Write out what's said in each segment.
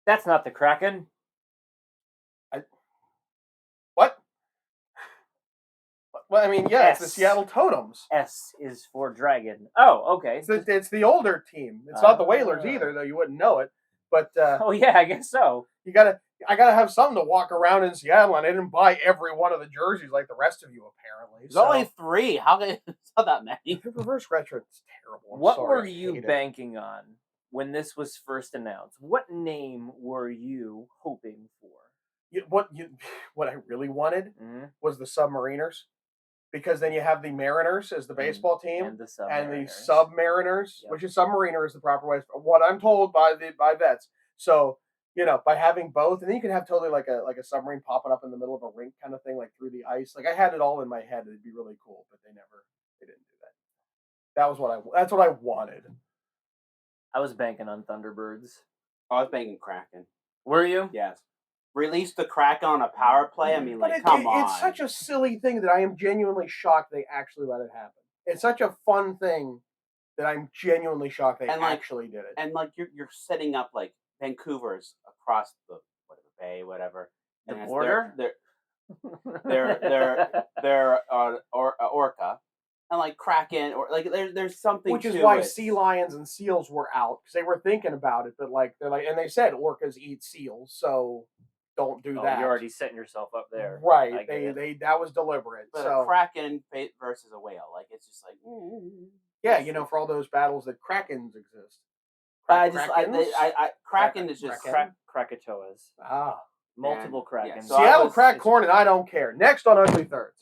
That's not the Kraken. What? Well, I mean, yeah, it's the S. Seattle Totems. S is for dragon. Oh, okay. It's the older team. It's not the Whalers either, though you wouldn't know it. But oh yeah, I guess so. I gotta have something to walk around in Seattle, and I didn't buy every one of the jerseys like the rest of you apparently. There's only 3. How can it's not that many? Reverse retro is terrible. What were you banking on when this was first announced? What name were you hoping for? What I really wanted was the Submariners, because then you have the Mariners as the baseball team and the Submariners, which is Submariner is the proper way. What I'm told by vets. So by having both, and then you can have totally like a submarine popping up in the middle of a rink kind of thing, like through the ice. Like I had it all in my head; it'd be really cool, but they didn't do that. That's what I wanted. I was banking on Thunderbirds. I was banking Kraken. Were you? Yes. Release the Kraken on a power play. I mean, come on. It's such a silly thing that I am genuinely shocked they actually let it happen. It's such a fun thing that I'm genuinely shocked they actually did it. And you're setting up like Vancouver's across the bay, whatever. The border. They're Orca, and like Kraken, or like there's something. Which is why sea lions and seals were out, because they were thinking about it, but and they said orcas eat seals, so don't do that. You're already setting yourself up there, right? They that was deliberate. But so a Kraken versus a whale, like it's just like yeah, for all those battles that Krakens exist. Kraken is just Krakatoas. Ah, multiple Krakens. Yeah, so Seattle crack corn, and I don't care. Next on Ugly Thirds.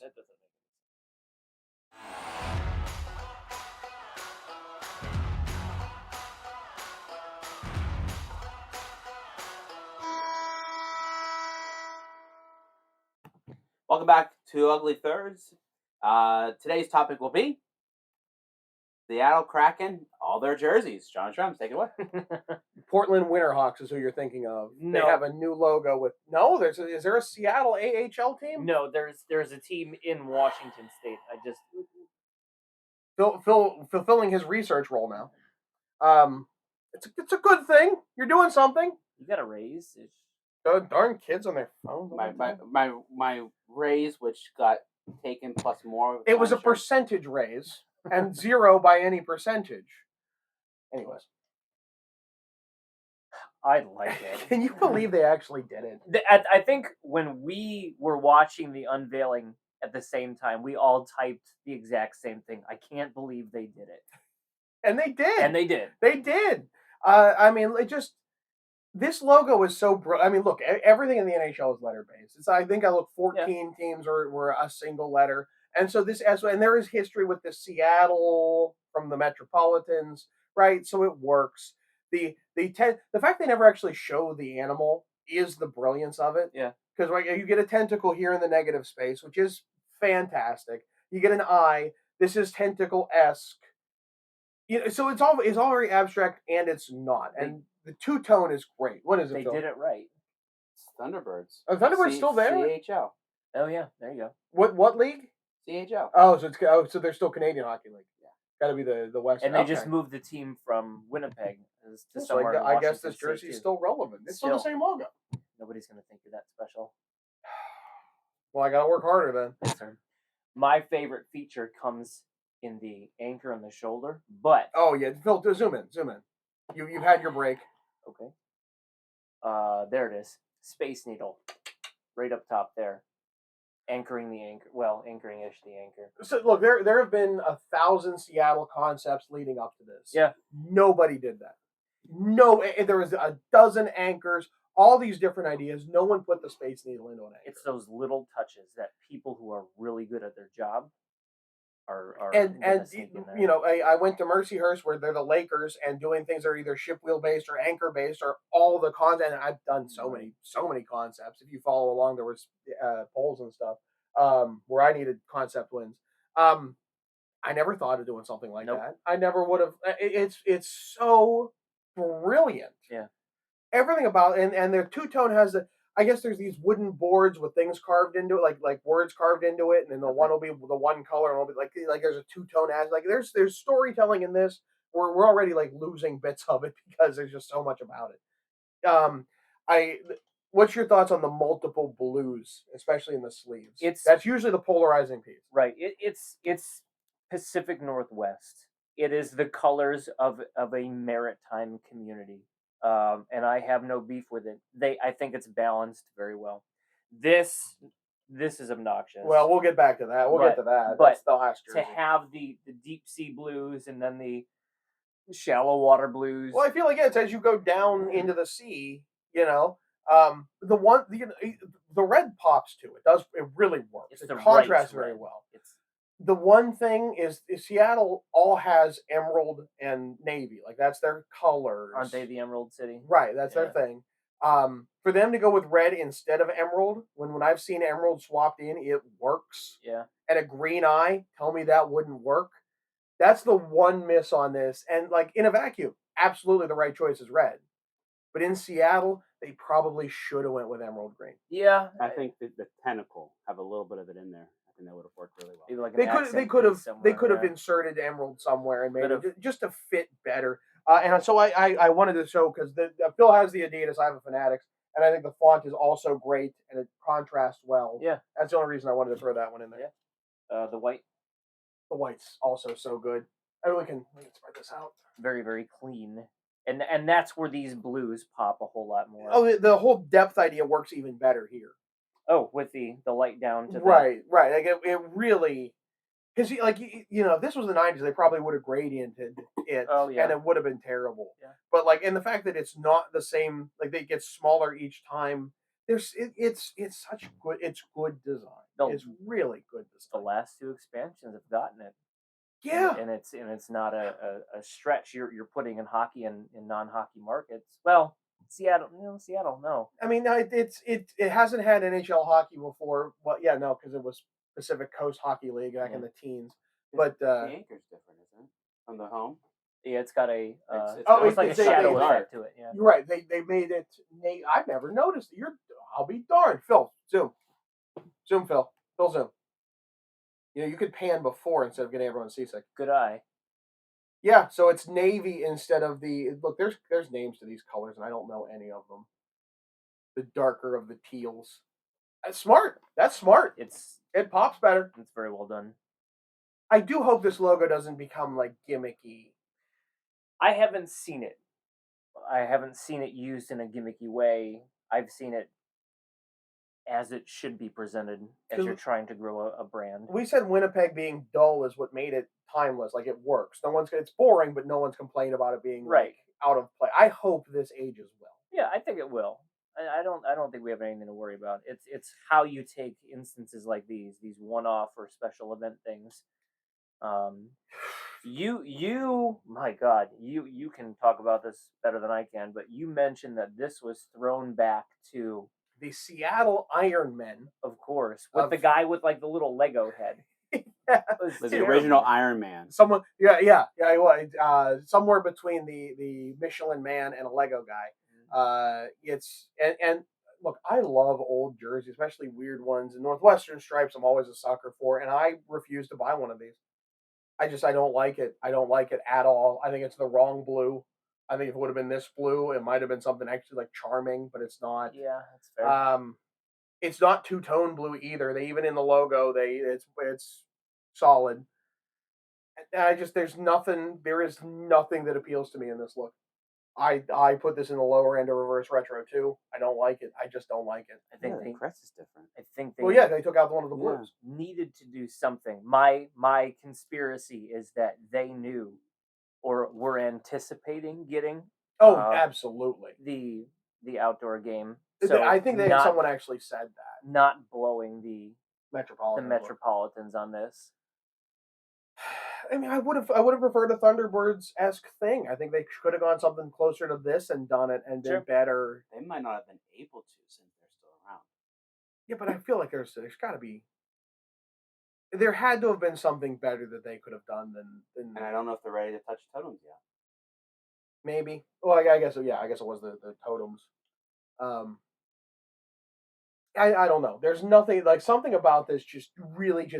Welcome back to Ugly Thirds. Today's topic will be the Seattle Kraken, all their jerseys. John Strums, take it away. Portland Winterhawks is who you're thinking of. No. They have a new logo with is there a Seattle AHL team? No, there's a team in Washington State. I just fulfilling his research role now. It's a good thing. You're doing something. You got a raise. Darn kids on their phones. My raise, which got taken plus more. It was a percentage raise and 0 by any percentage. Anyways, I like it. Can you believe they actually did it? I think when we were watching the unveiling at the same time, we all typed the exact same thing. I can't believe they did it. And they did. They did. I mean, this logo is so I mean, look, everything in the NHL is letter-based. I think 14 teams were a single letter. And so and there is history with the Seattle from the Metropolitans, right? So it works. The fact they never actually show the animal is the brilliance of it. Yeah. Because you get a tentacle here in the negative space, which is fantastic. You get an eye. This is tentacle-esque. So it's all very abstract, and it's not. And the two-tone is great. What is it? They did it right. It's Thunderbirds. Oh, Thunderbirds still there? CHL. Oh yeah, there you go. What league? CHL. Oh, so they're still Canadian Hockey League. Yeah, got to be the West. And they just moved the team from Winnipeg to somewhere. I guess this jersey is still relevant. It's still the same logo. Nobody's gonna think you're that special. Well, I gotta work harder then. My favorite feature comes in the anchor on the shoulder, but Phil, zoom in. You've had your break. Okay. There it is. Space Needle, right up top there, anchoring the anchor. Well, anchoring-ish the anchor. So look, there have been 1,000 Seattle concepts leading up to this. Yeah. Nobody did that. No, there was a dozen anchors. All these different ideas. No one put the Space Needle into an anchor. It's those little touches that people who are really good at their job are and I went to Mercyhurst, where they're the Lakers, and doing things that are either ship wheel based or anchor based, or all the content. And I've done so many concepts. If you follow along, there was polls and stuff where I needed concept wins. I never thought of doing something like that. I never would have. It's so brilliant. Yeah. Everything about and their two-tone has I guess there's these wooden boards with things carved into it, like words carved into it, and then the one will be the one color, and it'll be like there's a two-tone as there's storytelling in this. We're already losing bits of it because there's just so much about it. What's your thoughts on the multiple blues, especially in the sleeves? It's That's usually the polarizing piece. right. It's Pacific Northwest. It is the colors of a maritime community, and I have no beef with it. I think it's balanced very well. This this is obnoxious. Well, we'll get back to that. We'll get to that. But That's the last to jersey. have the deep sea blues and then the shallow water blues. Well, I feel like it's as you go down into the sea, the red pops to it. It really works. It's It the right contrasts very red. well. It's The one thing is Seattle all has emerald and navy, like that's their colors. aren't they the Emerald City? Right, that's their Yeah. thing. For them to go with red instead of emerald, when I've seen emerald swapped in, it works. Yeah. And a green eye, tell me that wouldn't work. That's the one miss on this. And like in a vacuum, absolutely the right choice is red. But in Seattle, they probably should have went with emerald green. Yeah. I think that the tentacle have a little bit of it in there. I think that would have worked really well. Maybe like an They accent could have piece somewhere, yeah. inserted emerald somewhere and made Could've. it just to fit better. And so I wanted to show because Phil has the Adidas, I have a Fanatics, and I think the font is also great and it contrasts well. Yeah. That's the only reason I wanted to throw that one in there. Yeah. The white, The white's also so good. And we can spread this out. very, very clean. And that's where these blues pop a whole lot more. Oh, the whole depth idea works even better here. Oh, with the light down to the Right. Like it really, because if this was the '90s, they probably would have gradiented it, Oh, yeah. and it would have been terrible. Yeah. But and the fact that it's not the same, like they get smaller each time. It's such good. It's good design. No. It's really good The design. last two expansions have gotten it. Yeah. And it's not a stretch. You're putting in hockey and in non-hockey markets. Well, Seattle, no. I mean, it hasn't had NHL hockey before. Well, yeah, no, because it was Pacific Coast Hockey League back in the teens. But the anchor's different, isn't it? From the home. Yeah, it's got a It's almost like a it's a shadow dark. effect to it. Yeah. you're right. They made it. I've never noticed it. I'll be darned. Phil, zoom, Phil, zoom. You could pan before instead of getting everyone seasick. Good eye. Yeah, so it's navy instead of the look. There's names to these colors, and I don't know any of them. The darker of the teals. That's smart. That's smart. It pops better. It's very well done. I do hope this logo doesn't become like gimmicky. I haven't seen it. I haven't seen it used in a gimmicky way. I've seen it as it should be presented as you're trying to grow a brand. We said Winnipeg being dull is what made it timeless. Like it works. It's boring, but no one's complained about it being right out of play. I hope this ages well. Yeah, I think it will. I don't think we have anything to worry about. It's how you take instances like these one-off or special event things. My God, you can talk about this better than I can, but you mentioned that this was thrown back to the Seattle Ironmen, of course, with the guy with like the little Lego head. Was the original Iron Man. Someone, yeah. Somewhere between the Michelin Man and a Lego guy. It's and look, I love old jerseys, especially weird ones. And Northwestern stripes, I'm always a sucker for, and I refuse to buy one of these. I don't like it. I don't like it at all. I think it's the wrong blue. I think if it would have been this blue, it might have been something actually like charming, but it's not. Yeah, that's fair. It's not two-tone blue either. They even in the logo, it's solid. And there is nothing that appeals to me in this look. I put this in the lower end of reverse retro too. I don't like it. I just don't like it. I think the crest is different. I think they they took out one of the blues. Needed to do something. My conspiracy is that they knew or were anticipating getting Absolutely the outdoor game. So I think someone actually said that. Not blowing the Metropolitans on this. I mean, I would have preferred a Thunderbirds-esque thing. I think they could have gone something closer to this and done it and been better. They might not have been able to since they're still around. Yeah, but I feel like there's got to be. There had to have been something better that they could have done than. And I don't know if they're ready to touch totems yet. Maybe. Well, I guess. Yeah, I guess it was the totems. I don't know. There's nothing like something about this.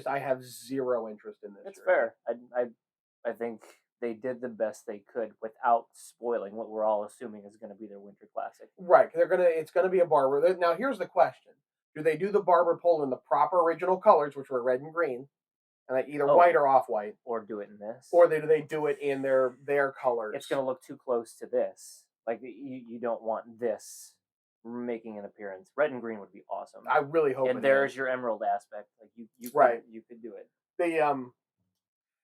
I have zero interest in this. It's fair. I think they did the best they could without spoiling what we're all assuming is going to be their winter classic. Right. It's gonna be a barber. Now here's the question: do they do the barber pole in the proper original colors, which were red and green, and like either white or off white, or do it in this, or do they do it in their colors? It's going to look too close to this. Like you don't want this making an appearance. Red and green would be awesome. I really hope. And there's your emerald aspect. Like you could do it.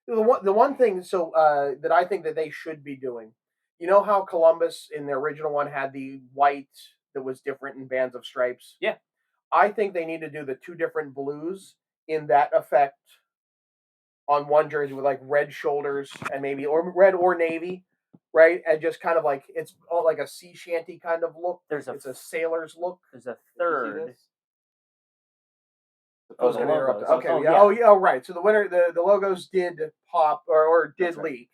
The one thing that I think that they should be doing, you know how Columbus in the original one had the white that was different in bands of stripes? Yeah. I think they need to do the two different blues in that effect on one jersey with like red shoulders and maybe or red or navy, right? And just kind of like it's all like a sea shanty kind of look. It's a sailor's look. There's a third. Oh, the logos. Okay. Oh, yeah. yeah. Oh, yeah. Oh, right. So the logos did pop or did That's right. leak.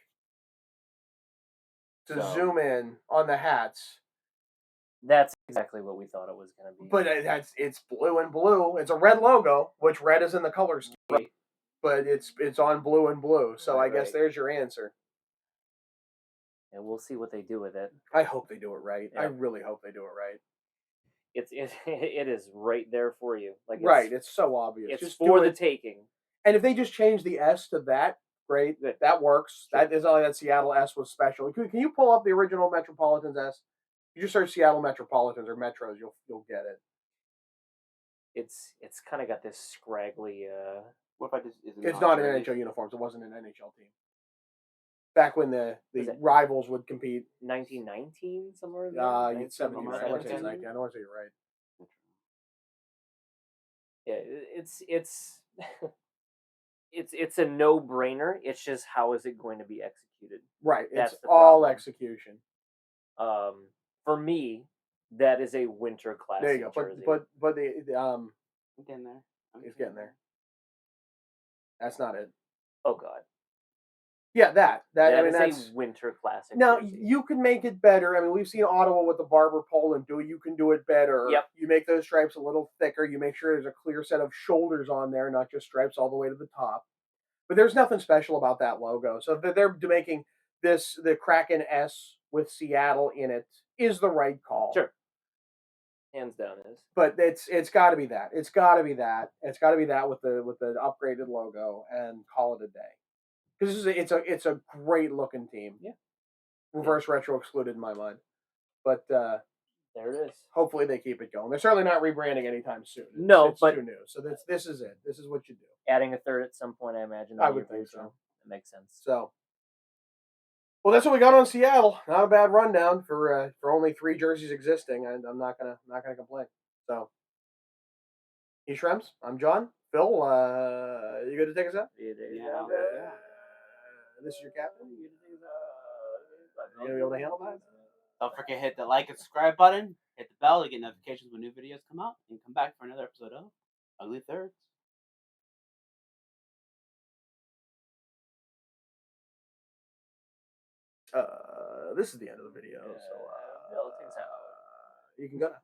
To zoom in on the hats. That's exactly what we thought it was going to be. But it's blue and blue. It's a red logo, which red is in the colors. Right. But it's on blue and blue. So I guess there's your answer. And we'll see what they do with it. I hope they do it right. Yeah. I really hope they do it right. It is right there for you. Like it's so obvious. It's just for the taking. And if they just change the S to that, great. That works. Sure. That is only that Seattle S was special. Can you pull up the original Metropolitans S? You just search Seattle Metropolitans or Metros, you'll get it. It's kind of got this scraggly. What if I just? It's not in NHL uniforms. It wasn't an NHL team. Back when the rivals would compete. 1919 somewhere. It's 17. I want to say it's 19. I don't want to say you're right. Yeah, it's a no-brainer. It's just how is it going to be executed? Right. It's all execution. For me, that is a winter classic. There you go. Jersey. But I'm getting there. It's getting there. That's not it. Oh God. Yeah, that I mean that's a winter classic. Now jersey. You can make it better. I mean, we've seen Ottawa with the barber pole and you can do it better. Yep. You make those stripes a little thicker. You make sure there's a clear set of shoulders on there, not just stripes all the way to the top. But there's nothing special about that logo. So they're making the Kraken S with Seattle in it is the right call. Sure. Hands down is. But it's got to be that. It's got to be that. It's got to be that with the upgraded logo and call it a day. Because it's a great looking team. Yeah. Reverse retro excluded in my mind. But there it is. Hopefully they keep it going. They're certainly not rebranding anytime soon. It's too new. So this is it. This is what you do. Adding a third at some point, I imagine. I would think so. That makes sense. So, well, that's what we got on Seattle. Not a bad rundown for only 3 jerseys existing, and I'm not gonna complain. So, Shrems, I'm John. Phil, you good to take us out? Yeah. This is your captain. You gonna be able to handle that? Don't forget to hit the like and subscribe button. Hit the bell to get notifications when new videos come out, and come back for another episode of Ugly Thirds. This is the end of the video, so you can go now. you can go now.